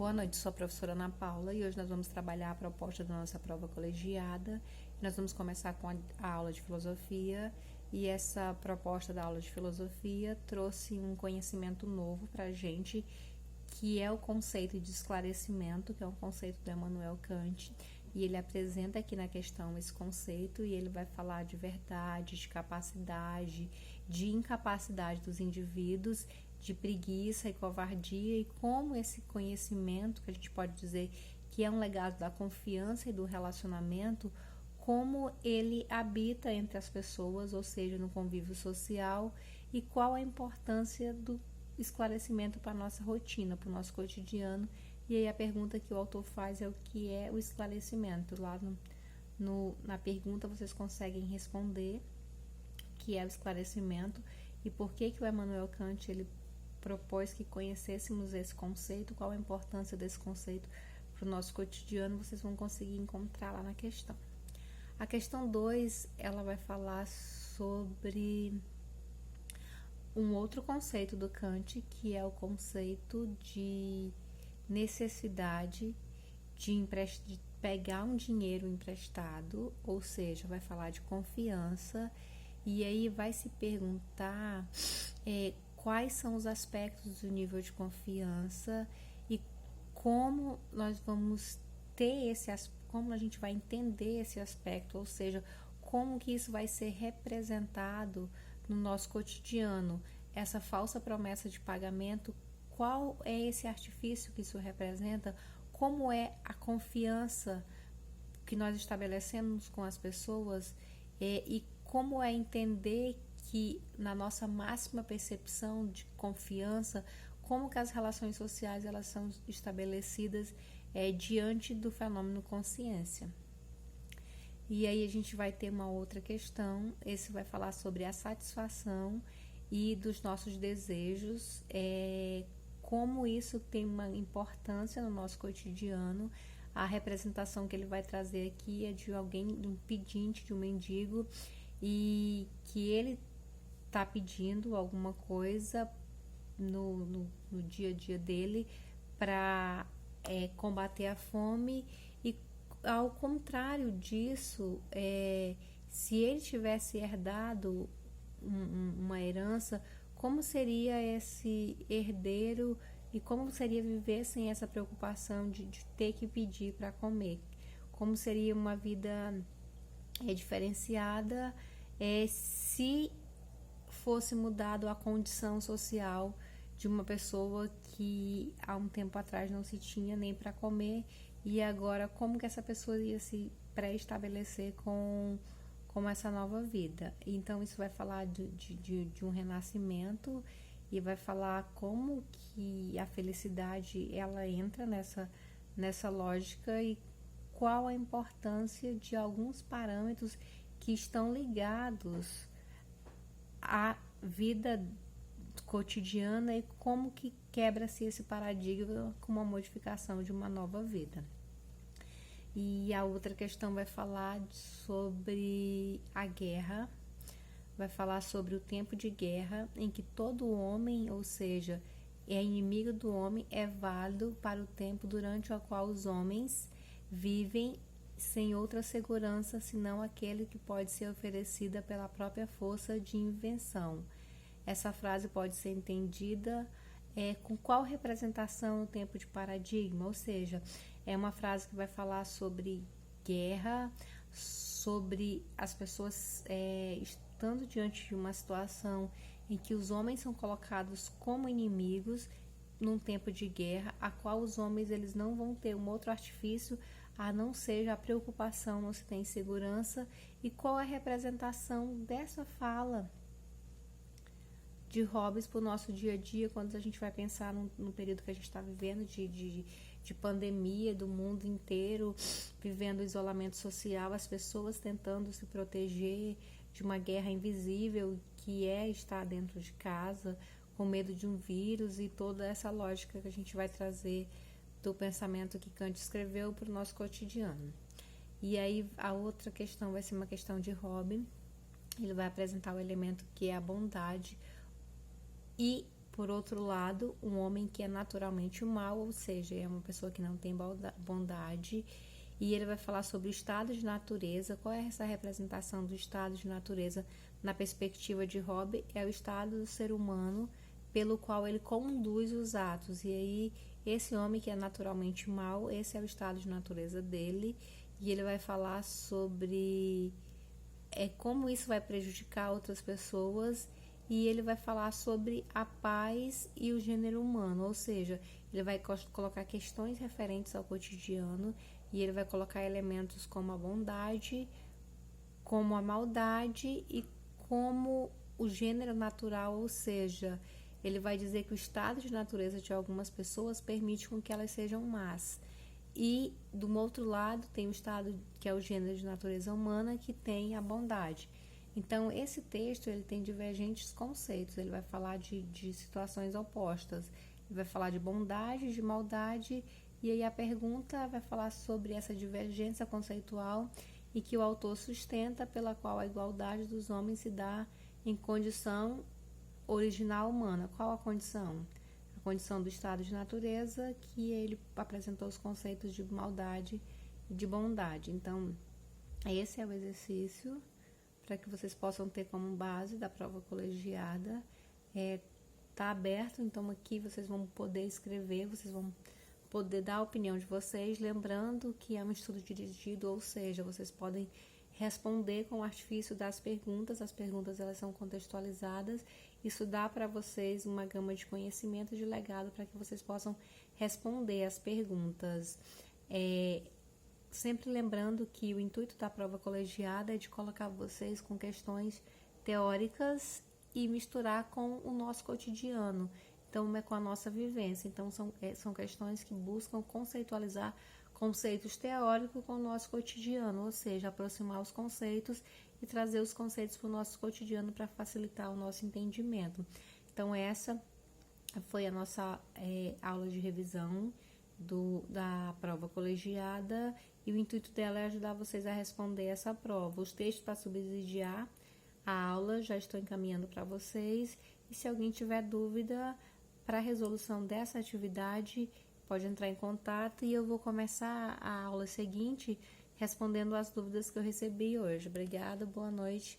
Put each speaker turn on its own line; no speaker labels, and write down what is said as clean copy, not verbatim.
Boa noite, sou a professora Ana Paula e hoje nós vamos trabalhar a proposta da nossa prova colegiada. Nós vamos começar com a aula de filosofia e essa proposta da aula de filosofia trouxe um conhecimento novo para a gente, que é o conceito de esclarecimento, que é um conceito do Immanuel Kant, e ele apresenta aqui na questão esse conceito e ele vai falar de verdade, de capacidade, de incapacidade dos indivíduos, de preguiça e covardia, e como esse conhecimento, que a gente pode dizer que é um legado da confiança e do relacionamento, como ele habita entre as pessoas, ou seja, no convívio social, e qual a importância do esclarecimento para a nossa rotina, para o nosso cotidiano. E aí a pergunta que o autor faz é o que é o esclarecimento. Lá na pergunta vocês conseguem responder o que é o esclarecimento e por que o Immanuel Kant ele propôs que conhecêssemos esse conceito, qual a importância desse conceito para o nosso cotidiano. Vocês vão conseguir encontrar lá na questão. A questão 2, ela vai falar sobre um outro conceito do Kant, que é o conceito de necessidade de pegar um dinheiro emprestado, ou seja, vai falar de confiança, e aí vai se perguntar quais são os aspectos do nível de confiança e como nós vamos ter como a gente vai entender esse aspecto, ou seja, como que isso vai ser representado no nosso cotidiano. Essa falsa promessa de pagamento, qual é esse artifício que isso representa, como é a confiança que nós estabelecemos com as pessoas e como é entender que na nossa máxima percepção de confiança, como que as relações sociais elas são estabelecidas diante do fenômeno consciência. E aí a gente vai ter uma outra questão, esse vai falar sobre a satisfação e dos nossos desejos, como isso tem uma importância no nosso cotidiano. A representação que ele vai trazer aqui é de alguém, de um pedinte, de um mendigo, e que ele está pedindo alguma coisa no dia a dia dele para combater a fome, e ao contrário disso, se ele tivesse herdado uma herança, como seria esse herdeiro e como seria viver sem essa preocupação de ter que pedir para comer? Como seria uma vida diferenciada se fosse mudado a condição social de uma pessoa que há um tempo atrás não se tinha nem para comer, e agora como que essa pessoa ia se pré-estabelecer com essa nova vida. Então isso vai falar de um renascimento e vai falar como que a felicidade ela entra nessa lógica e qual a importância de alguns parâmetros que estão ligados à vida cotidiana e como que quebra-se esse paradigma com uma modificação de uma nova vida. E a outra questão vai falar sobre a guerra, vai falar sobre o tempo de guerra em que todo homem, ou seja, é inimigo do homem, é válido para o tempo durante o qual os homens vivem sem outra segurança senão aquele que pode ser oferecida pela própria força de invenção. Essa frase pode ser entendida com qual representação no tempo de paradigma, ou seja, é uma frase que vai falar sobre guerra, sobre as pessoas estando diante de uma situação em que os homens são colocados como inimigos num tempo de guerra, a qual os homens eles não vão ter um outro artifício a não ser a preocupação, não se tem segurança, e qual é a representação dessa fala de Hobbes para o nosso dia a dia, quando a gente vai pensar no período que a gente está vivendo de pandemia do mundo inteiro, vivendo o isolamento social, as pessoas tentando se proteger de uma guerra invisível que estar dentro de casa, com medo de um vírus, e toda essa lógica que a gente vai trazer do pensamento que Kant escreveu para o nosso cotidiano. E aí a outra questão vai ser uma questão de Hobbes. Ele vai apresentar o elemento que é a bondade, e Por outro lado, um homem que é naturalmente mal, ou seja, é uma pessoa que não tem bondade, e ele vai falar sobre o estado de natureza. Qual é essa representação do estado de natureza na perspectiva de Hobbes? É o estado do ser humano pelo qual ele conduz os atos. E aí, esse homem que é naturalmente mal, esse é o estado de natureza dele, e ele vai falar sobre como isso vai prejudicar outras pessoas, e ele vai falar sobre a paz e o gênero humano, ou seja, ele vai colocar questões referentes ao cotidiano, e ele vai colocar elementos como a bondade, como a maldade e como o gênero natural, ou seja, ele vai dizer que o estado de natureza de algumas pessoas permite com que elas sejam más. E, do outro lado, tem o estado que é o gênero de natureza humana, que tem a bondade. Então, esse texto ele tem divergentes conceitos. Ele vai falar de situações opostas. Ele vai falar de bondade, de maldade, e aí a pergunta vai falar sobre essa divergência conceitual e que o autor sustenta, pela qual a igualdade dos homens se dá em condição original humana. Qual a condição? A condição do estado de natureza, que ele apresentou os conceitos de maldade e de bondade. Então, esse é o exercício para que vocês possam ter como base da prova colegiada. Tá aberto, então aqui vocês vão poder escrever, vocês vão poder dar a opinião de vocês, lembrando que é um estudo dirigido, ou seja, vocês podem responder com o artifício das perguntas. As perguntas elas são contextualizadas. Isso dá para vocês uma gama de conhecimento, de legado, para que vocês possam responder as perguntas. Sempre lembrando que o intuito da prova colegiada é de colocar vocês com questões teóricas e misturar com o nosso cotidiano. Então, é com a nossa vivência. Então, são questões que buscam conceitualizar conceitos teóricos com o nosso cotidiano, ou seja, aproximar os conceitos e trazer os conceitos para o nosso cotidiano para facilitar o nosso entendimento. Então, essa foi a nossa aula de revisão da prova colegiada, e o intuito dela é ajudar vocês a responder essa prova. Os textos para subsidiar a aula já estou encaminhando para vocês, e se alguém tiver dúvida para a resolução dessa atividade, pode entrar em contato, e eu vou começar a aula seguinte respondendo as dúvidas que eu recebi hoje. Obrigada, boa noite.